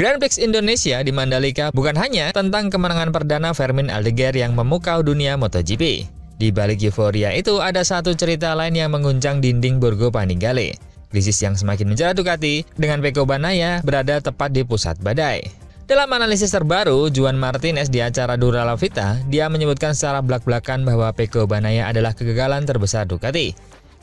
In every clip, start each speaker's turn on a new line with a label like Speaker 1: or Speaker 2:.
Speaker 1: Grand Prix Indonesia di Mandalika bukan hanya tentang kemenangan perdana Fermin Aldeguer yang memukau dunia MotoGP. Di balik euforia itu ada satu cerita lain yang mengguncang dinding Borgo Panigale. Krisis yang semakin menjerat Ducati dengan Pecco Bagnaia berada tepat di pusat badai. Dalam analisis terbaru, Juan Martinez di acara Dura La Vita, dia menyebutkan secara belak-belakan bahwa Pecco Bagnaia adalah kegagalan terbesar Ducati.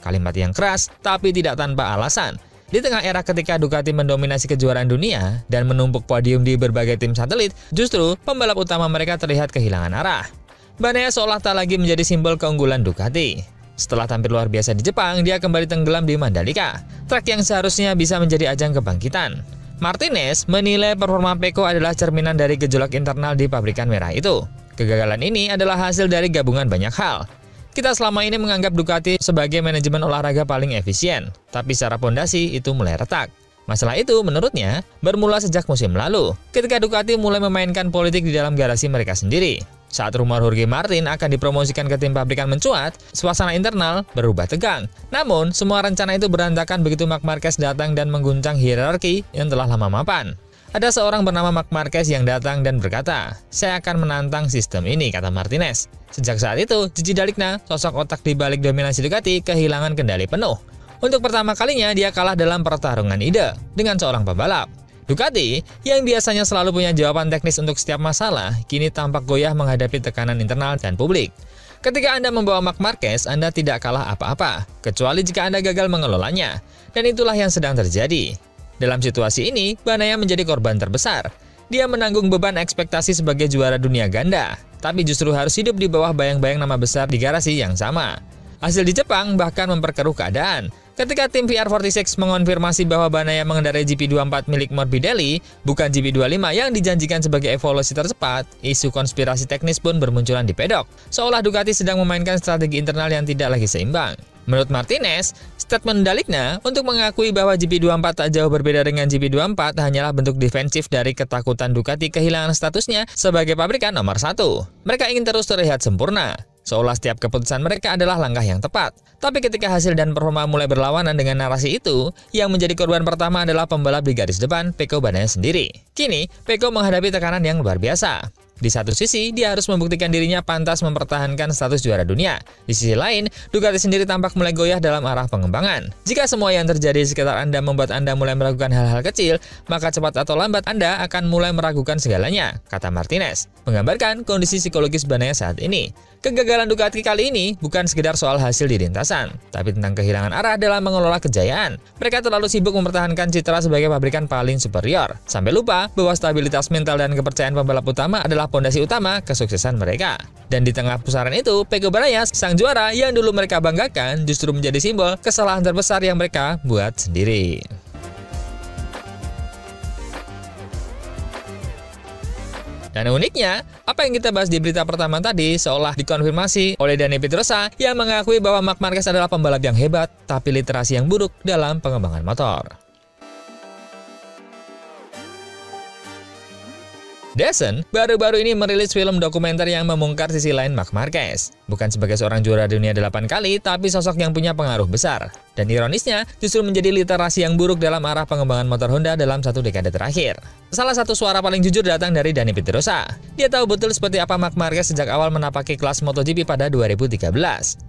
Speaker 1: Kalimat yang keras, tapi tidak tanpa alasan. Di tengah era ketika Ducati mendominasi kejuaraan dunia dan menumpuk podium di berbagai tim satelit, justru pembalap utama mereka terlihat kehilangan arah. Bagnaia seolah tak lagi menjadi simbol keunggulan Ducati. Setelah tampil luar biasa di Jepang, dia kembali tenggelam di Mandalika, trek yang seharusnya bisa menjadi ajang kebangkitan. Martinez menilai performa Pecco adalah cerminan dari gejolak internal di pabrikan merah itu. Kegagalan ini adalah hasil dari gabungan banyak hal. Kita selama ini menganggap Ducati sebagai manajemen olahraga paling efisien, tapi secara pondasi itu mulai retak. Masalah itu menurutnya bermula sejak musim lalu, ketika Ducati mulai memainkan politik di dalam garasi mereka sendiri. Saat rumor Jorge Martin akan dipromosikan ke tim pabrikan mencuat, suasana internal berubah tegang. Namun, semua rencana itu berantakan begitu Marc Marquez datang dan mengguncang hierarki yang telah lama mapan. Ada seorang bernama Marc Marquez yang datang dan berkata, "Saya akan menantang sistem ini," kata Martinez. Sejak saat itu, Gigi Dall'Igna, sosok otak di balik dominasi Ducati, kehilangan kendali penuh. Untuk pertama kalinya, dia kalah dalam pertarungan ide dengan seorang pembalap. Ducati, yang biasanya selalu punya jawaban teknis untuk setiap masalah, kini tampak goyah menghadapi tekanan internal dan publik. Ketika Anda membawa Marc Marquez, Anda tidak kalah apa-apa, kecuali jika Anda gagal mengelolanya. Dan itulah yang sedang terjadi. Dalam situasi ini, Bagnaia menjadi korban terbesar. Dia menanggung beban ekspektasi sebagai juara dunia ganda, tapi justru harus hidup di bawah bayang-bayang nama besar di garasi yang sama. Hasil di Jepang bahkan memperkeruh keadaan. Ketika tim VR46 mengonfirmasi bahwa Bagnaia mengendarai GP24 milik Morbidelli, bukan GP25 yang dijanjikan sebagai evolusi tercepat, isu konspirasi teknis pun bermunculan di pedok, seolah Ducati sedang memainkan strategi internal yang tidak lagi seimbang. Menurut Martinez, statement Dall'Igna untuk mengakui bahwa GP24 tak jauh berbeda dengan GP24 hanyalah bentuk defensif dari ketakutan Ducati kehilangan statusnya sebagai pabrikan nomor 1. Mereka ingin terus terlihat sempurna, seolah setiap keputusan mereka adalah langkah yang tepat. Tapi ketika hasil dan performa mulai berlawanan dengan narasi itu, yang menjadi korban pertama adalah pembalap di garis depan, Pecco Bagnaia sendiri. Kini, Pecco menghadapi tekanan yang luar biasa. Di satu sisi, dia harus membuktikan dirinya pantas mempertahankan status juara dunia. Di sisi lain, Ducati sendiri tampak mulai goyah dalam arah pengembangan. Jika semua yang terjadi di sekitar Anda membuat Anda mulai meragukan hal-hal kecil, maka cepat atau lambat Anda akan mulai meragukan segalanya, kata Martinez, menggambarkan kondisi psikologis Bagnaia saat ini. Kegagalan Ducati kali ini bukan sekedar soal hasil di lintasan, tapi tentang kehilangan arah dalam mengelola kejayaan. Mereka terlalu sibuk mempertahankan citra sebagai pabrikan paling superior, sampai lupa bahwa stabilitas mental dan kepercayaan pembalap utama adalah pondasi utama kesuksesan mereka. Dan di tengah pusaran itu, Pecco Bagnaia, sang juara yang dulu mereka banggakan, justru menjadi simbol kesalahan terbesar yang mereka buat sendiri. Dan uniknya, apa yang kita bahas di berita pertama tadi seolah dikonfirmasi oleh Dani Pedrosa yang mengakui bahwa Marc Marquez adalah pembalap yang hebat, tapi literasi yang buruk dalam pengembangan motor. DAZN baru-baru ini merilis film dokumenter yang membongkar sisi lain Marc Marquez. Bukan sebagai seorang juara dunia 8 kali, tapi sosok yang punya pengaruh besar. Dan ironisnya, justru menjadi literasi yang buruk dalam arah pengembangan motor Honda dalam 1 dekade terakhir. Salah satu suara paling jujur datang dari Dani Pedrosa. Dia tahu betul seperti apa Marc Marquez sejak awal menapaki kelas MotoGP pada 2013.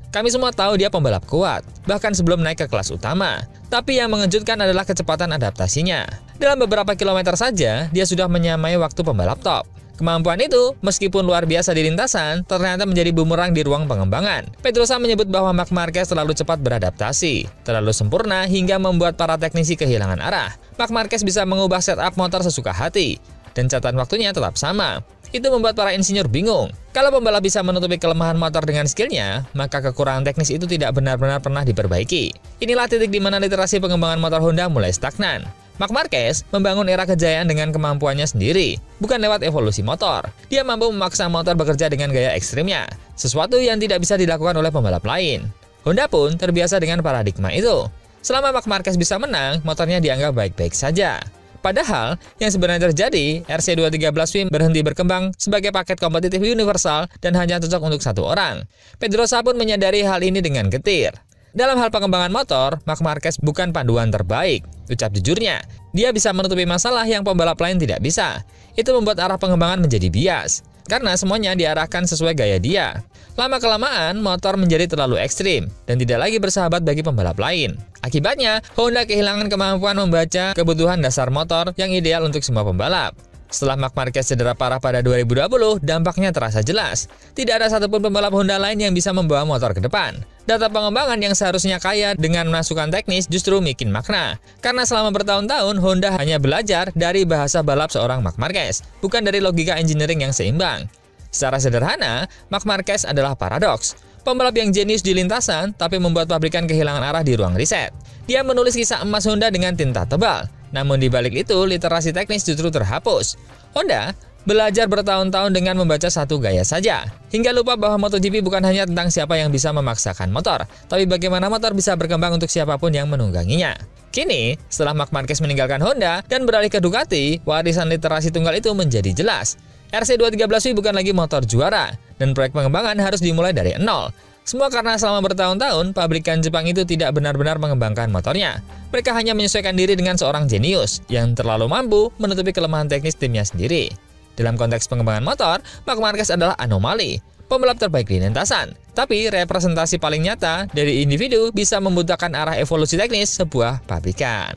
Speaker 1: Kami semua tahu dia pembalap kuat, bahkan sebelum naik ke kelas utama. Tapi yang mengejutkan adalah kecepatan adaptasinya. Dalam beberapa kilometer saja, dia sudah menyamai waktu pembalap top. Kemampuan itu, meskipun luar biasa di lintasan, ternyata menjadi bumerang di ruang pengembangan. Pedrosa menyebut bahwa Marc Marquez terlalu cepat beradaptasi, terlalu sempurna hingga membuat para teknisi kehilangan arah. Marc Marquez bisa mengubah setup motor sesuka hati, dan catatan waktunya tetap sama. Itu membuat para insinyur bingung. Kalau pembalap bisa menutupi kelemahan motor dengan skillnya, maka kekurangan teknis itu tidak benar-benar pernah diperbaiki. Inilah titik di mana literasi pengembangan motor Honda mulai stagnan. Marc Marquez membangun era kejayaan dengan kemampuannya sendiri, bukan lewat evolusi motor. Dia mampu memaksa motor bekerja dengan gaya ekstrimnya, sesuatu yang tidak bisa dilakukan oleh pembalap lain. Honda pun terbiasa dengan paradigma itu. Selama Marc Marquez bisa menang, motornya dianggap baik-baik saja. Padahal, yang sebenarnya terjadi, RC213 berhenti berkembang sebagai paket kompetitif universal dan hanya cocok untuk satu orang. Pedrosa pun menyadari hal ini dengan getir. Dalam hal pengembangan motor, Marc Marquez bukan panduan terbaik. Ucap jujurnya, dia bisa menutupi masalah yang pembalap lain tidak bisa. Itu membuat arah pengembangan menjadi bias, karena semuanya diarahkan sesuai gaya dia. Lama-kelamaan, motor menjadi terlalu ekstrim dan tidak lagi bersahabat bagi pembalap lain. Akibatnya, Honda kehilangan kemampuan membaca kebutuhan dasar motor yang ideal untuk semua pembalap. Setelah Marc Marquez cedera parah pada 2020, dampaknya terasa jelas. Tidak ada satupun pembalap Honda lain yang bisa membawa motor ke depan. Data pengembangan yang seharusnya kaya dengan masukan teknis justru bikin makna. Karena selama bertahun-tahun, Honda hanya belajar dari bahasa balap seorang Marc Marquez, bukan dari logika engineering yang seimbang. Secara sederhana, Marc Marquez adalah paradoks. Pembalap yang jenius di lintasan, tapi membuat pabrikan kehilangan arah di ruang riset. Dia menulis kisah emas Honda dengan tinta tebal. Namun di balik itu, literasi teknis justru terhapus. Honda belajar bertahun-tahun dengan membaca satu gaya saja, hingga lupa bahwa MotoGP bukan hanya tentang siapa yang bisa memaksakan motor, tapi bagaimana motor bisa berkembang untuk siapapun yang menungganginya. Kini, setelah Marc Marquez meninggalkan Honda dan beralih ke Ducati, warisan literasi tunggal itu menjadi jelas. RC213V bukan lagi motor juara, dan proyek pengembangan harus dimulai dari nol. Semua karena selama bertahun-tahun, pabrikan Jepang itu tidak benar-benar mengembangkan motornya. Mereka hanya menyesuaikan diri dengan seorang jenius yang terlalu mampu menutupi kelemahan teknis timnya sendiri. Dalam konteks pengembangan motor, Marc Marquez adalah anomali, pembalap terbaik di lintasan. Tapi representasi paling nyata dari individu bisa membutakan arah evolusi teknis sebuah pabrikan.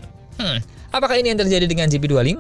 Speaker 1: Apakah ini yang terjadi dengan GP25?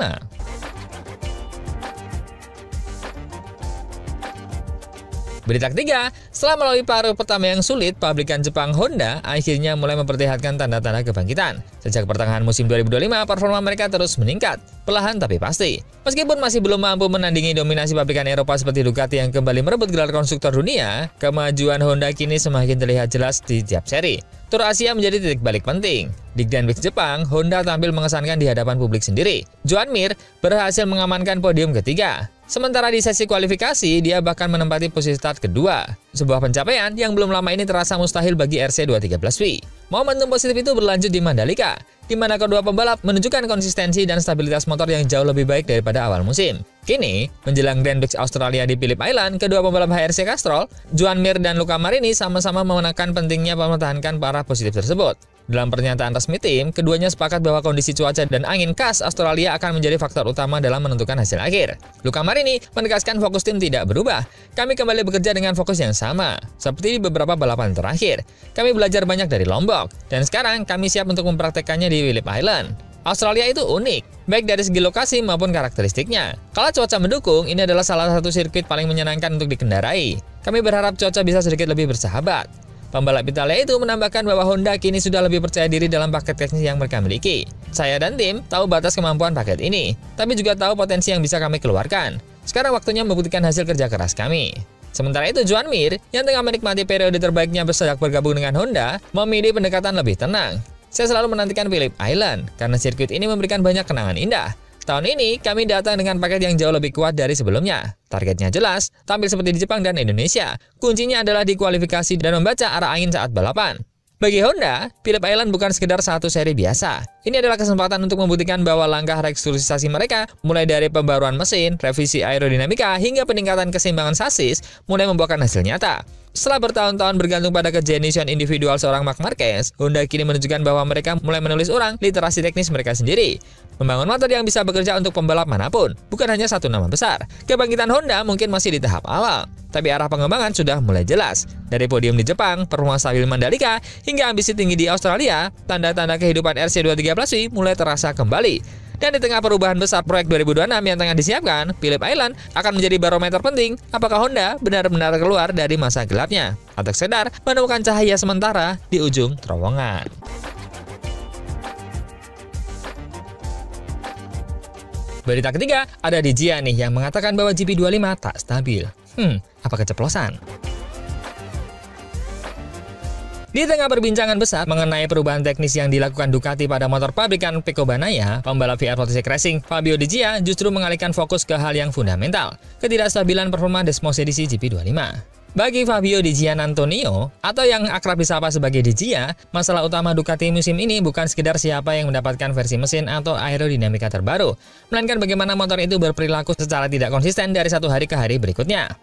Speaker 1: Berita ketiga, setelah melalui paruh pertama yang sulit, pabrikan Jepang Honda akhirnya mulai memperlihatkan tanda-tanda kebangkitan. Sejak pertengahan musim 2025, performa mereka terus meningkat, perlahan tapi pasti. Meskipun masih belum mampu menandingi dominasi pabrikan Eropa seperti Ducati yang kembali merebut gelar konstruktor dunia, kemajuan Honda kini semakin terlihat jelas di tiap seri. Tour Asia menjadi titik balik penting. Di Grand Prix Jepang, Honda tampil mengesankan di hadapan publik sendiri. Joan Mir berhasil mengamankan podium ketiga. Sementara di sesi kualifikasi, dia bahkan menempati posisi start kedua. Sebuah pencapaian yang belum lama ini terasa mustahil bagi RC213V. Momentum positif itu berlanjut di Mandalika, di mana kedua pembalap menunjukkan konsistensi dan stabilitas motor yang jauh lebih baik daripada awal musim. Kini, menjelang Grand Prix Australia di Phillip Island, kedua pembalap HRC Castrol, Joan Mir dan Luca Marini sama-sama memenangkan pentingnya mempertahankan para positif tersebut. Dalam pernyataan resmi tim, keduanya sepakat bahwa kondisi cuaca dan angin khas Australia akan menjadi faktor utama dalam menentukan hasil akhir. Luca Marini menegaskan fokus tim tidak berubah. Kami kembali bekerja dengan fokus yang sama, seperti di beberapa balapan terakhir. Kami belajar banyak dari Lombok, dan sekarang kami siap untuk mempraktekkannya di Phillip Island. Australia itu unik, baik dari segi lokasi maupun karakteristiknya. Kalau cuaca mendukung, ini adalah salah satu sirkuit paling menyenangkan untuk dikendarai. Kami berharap cuaca bisa sedikit lebih bersahabat. Pembalap Italia itu menambahkan bahwa Honda kini sudah lebih percaya diri dalam paket teknis yang mereka miliki. Saya dan tim tahu batas kemampuan paket ini, tapi juga tahu potensi yang bisa kami keluarkan. Sekarang waktunya membuktikan hasil kerja keras kami. Sementara itu, Joan Mir, yang tengah menikmati periode terbaiknya sejak bergabung dengan Honda, memilih pendekatan lebih tenang. Saya selalu menantikan Phillip Island, karena sirkuit ini memberikan banyak kenangan indah. Tahun ini, kami datang dengan paket yang jauh lebih kuat dari sebelumnya. Targetnya jelas, tampil seperti di Jepang dan Indonesia. Kuncinya adalah di kualifikasi dan membaca arah angin saat balapan. Bagi Honda, Phillip Island bukan sekedar satu seri biasa. Ini adalah kesempatan untuk membuktikan bahwa langkah restrukturisasi mereka, mulai dari pembaruan mesin, revisi aerodinamika, hingga peningkatan keseimbangan sasis, mulai membuahkan hasil nyata. Setelah bertahun-tahun bergantung pada kejeniusan individual seorang Marc Marquez, Honda kini menunjukkan bahwa mereka mulai menulis ulang literasi teknis mereka sendiri. Membangun motor yang bisa bekerja untuk pembalap manapun, bukan hanya satu nama besar. Kebangkitan Honda mungkin masih di tahap awal, tapi arah pengembangan sudah mulai jelas. Dari podium di Jepang, performa stabil Mandalika, hingga ambisi tinggi di Australia, tanda-tanda kehidupan RC213V mulai terasa kembali. Dan di tengah perubahan besar proyek 2026 yang tengah disiapkan, Phillip Island akan menjadi barometer penting apakah Honda benar-benar keluar dari masa gelapnya, atau sekedar menemukan cahaya sementara di ujung terowongan. Berita ketiga, ada di Gia nih yang mengatakan bahwa GP25 tak stabil. Apa keceplosan? Di tengah perbincangan besar mengenai perubahan teknis yang dilakukan Ducati pada motor pabrikan Pecco Bagnaia, pembalap VR Motorsport Racing Fabio Di Gia justru mengalihkan fokus ke hal yang fundamental, ketidakstabilan performa Desmos edisi GP25. Bagi Fabio Di Giannantonio, atau yang akrab disapa sebagai Di Gia, masalah utama Ducati musim ini bukan sekedar siapa yang mendapatkan versi mesin atau aerodinamika terbaru, melainkan bagaimana motor itu berperilaku secara tidak konsisten dari satu hari ke hari berikutnya.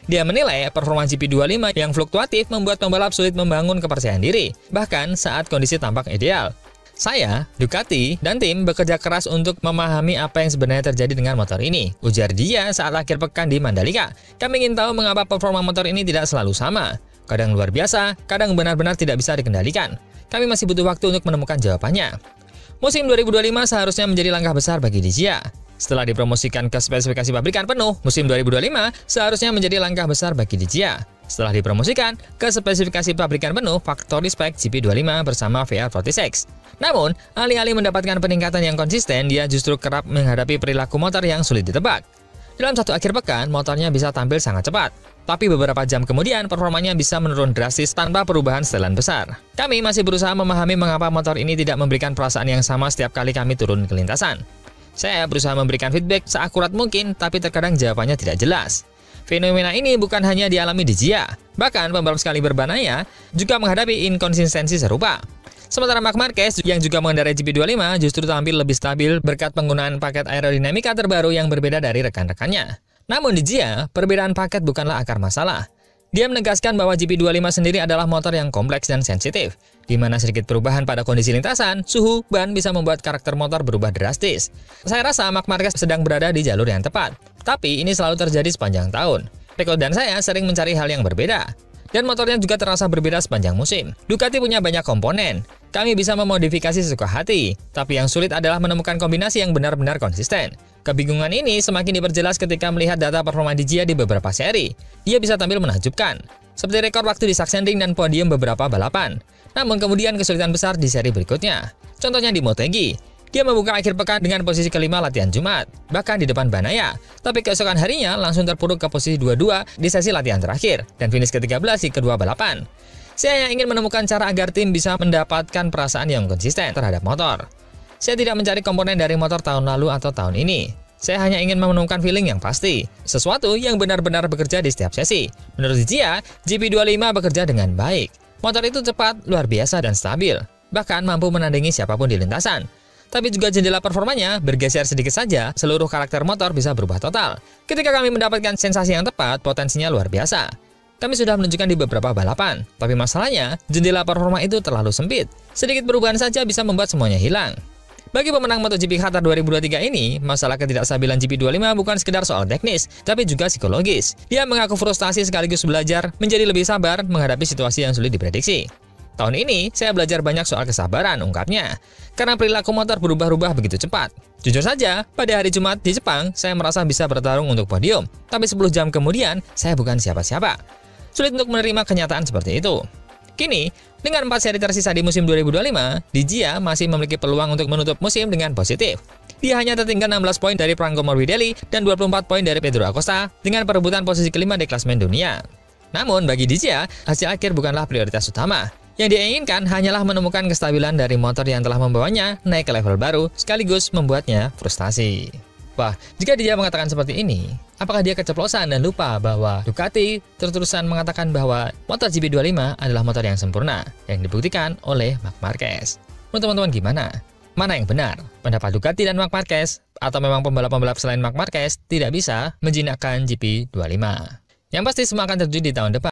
Speaker 1: Dia menilai performa GP25 yang fluktuatif membuat pembalap sulit membangun kepercayaan diri, bahkan saat kondisi tampak ideal. Saya, Ducati, dan tim bekerja keras untuk memahami apa yang sebenarnya terjadi dengan motor ini, ujar dia saat akhir pekan di Mandalika. Kami ingin tahu mengapa performa motor ini tidak selalu sama. Kadang luar biasa, kadang benar-benar tidak bisa dikendalikan. Kami masih butuh waktu untuk menemukan jawabannya. Musim 2025 seharusnya menjadi langkah besar bagi Dijia. Setelah dipromosikan ke spesifikasi pabrikan penuh, musim 2025 seharusnya menjadi langkah besar bagi Dijia. Setelah dipromosikan ke spesifikasi pabrikan penuh Factory Spec GP25 bersama VR46. Namun, alih-alih mendapatkan peningkatan yang konsisten, dia justru kerap menghadapi perilaku motor yang sulit ditebak. Dalam satu akhir pekan, motornya bisa tampil sangat cepat. Tapi beberapa jam kemudian, performanya bisa menurun drastis tanpa perubahan setelan besar. Kami masih berusaha memahami mengapa motor ini tidak memberikan perasaan yang sama setiap kali kami turun ke lintasan. Saya berusaha memberikan feedback seakurat mungkin, tapi terkadang jawabannya tidak jelas. Fenomena ini bukan hanya dialami Dijia, bahkan pembalap sekali berbanaya juga menghadapi inkonsistensi serupa. Sementara Marc Marquez yang juga mengendarai GP25 justru tampil lebih stabil berkat penggunaan paket aerodinamika terbaru yang berbeda dari rekan-rekannya. Namun Dijia, perbedaan paket bukanlah akar masalah. Dia menegaskan bahwa GP25 sendiri adalah motor yang kompleks dan sensitif, di mana sedikit perubahan pada kondisi lintasan, suhu, ban bisa membuat karakter motor berubah drastis. Saya rasa Marc Marquez sedang berada di jalur yang tepat, tapi ini selalu terjadi sepanjang tahun. Rico dan saya sering mencari hal yang berbeda, dan motornya juga terasa berbeda sepanjang musim. Ducati punya banyak komponen. Kami bisa memodifikasi sesuka hati, tapi yang sulit adalah menemukan kombinasi yang benar-benar konsisten. Kebingungan ini semakin diperjelas ketika melihat data performa Dijia di beberapa seri. Dia bisa tampil menakjubkan, seperti rekor waktu di Sachsenring dan podium beberapa balapan. Namun kemudian kesulitan besar di seri berikutnya. Contohnya di Motegi, dia membuka akhir pekan dengan posisi kelima latihan Jumat, bahkan di depan Banaya. Tapi keesokan harinya langsung terpuruk ke posisi 22 di sesi latihan terakhir, dan finish ke-13 di kedua balapan. Saya hanya ingin menemukan cara agar tim bisa mendapatkan perasaan yang konsisten terhadap motor. Saya tidak mencari komponen dari motor tahun lalu atau tahun ini. Saya hanya ingin menemukan feeling yang pasti, sesuatu yang benar-benar bekerja di setiap sesi. Menurut Dijia, GP25 bekerja dengan baik. Motor itu cepat, luar biasa, dan stabil, bahkan mampu menandingi siapapun di lintasan. Tapi juga jendela performanya bergeser sedikit saja, seluruh karakter motor bisa berubah total. Ketika kami mendapatkan sensasi yang tepat, potensinya luar biasa. Kami sudah menunjukkan di beberapa balapan, tapi masalahnya, jendela performa itu terlalu sempit. Sedikit perubahan saja bisa membuat semuanya hilang. Bagi pemenang MotoGP Qatar 2023 ini, masalah ketidakstabilan GP25 bukan sekedar soal teknis, tapi juga psikologis. Dia mengaku frustasi sekaligus belajar menjadi lebih sabar menghadapi situasi yang sulit diprediksi. Tahun ini, saya belajar banyak soal kesabaran, ungkapnya. Karena perilaku motor berubah-ubah begitu cepat. Jujur saja, pada hari Jumat di Jepang, saya merasa bisa bertarung untuk podium. Tapi 10 jam kemudian, saya bukan siapa-siapa. Sulit untuk menerima kenyataan seperti itu. Kini, dengan 4 seri tersisa di musim 2025, Dijia masih memiliki peluang untuk menutup musim dengan positif. Dia hanya tertinggal 16 poin dari Franco Morbidelli dan 24 poin dari Pedro Acosta dengan perebutan posisi kelima di klasemen dunia. Namun, bagi Dijia, hasil akhir bukanlah prioritas utama. Yang dia inginkan hanyalah menemukan kestabilan dari motor yang telah membawanya naik ke level baru, sekaligus membuatnya frustasi. Wah, jika dia mengatakan seperti ini, apakah dia keceplosan dan lupa bahwa Ducati terus-terusan mengatakan bahwa motor GP25 adalah motor yang sempurna, yang dibuktikan oleh Marc Marquez? Menurut teman-teman gimana? Mana yang benar? Pendapat Ducati dan Marc Marquez? Atau memang pembalap-pembalap selain Marc Marquez tidak bisa menjinakkan GP25? Yang pasti semua akan terjadi di tahun depan.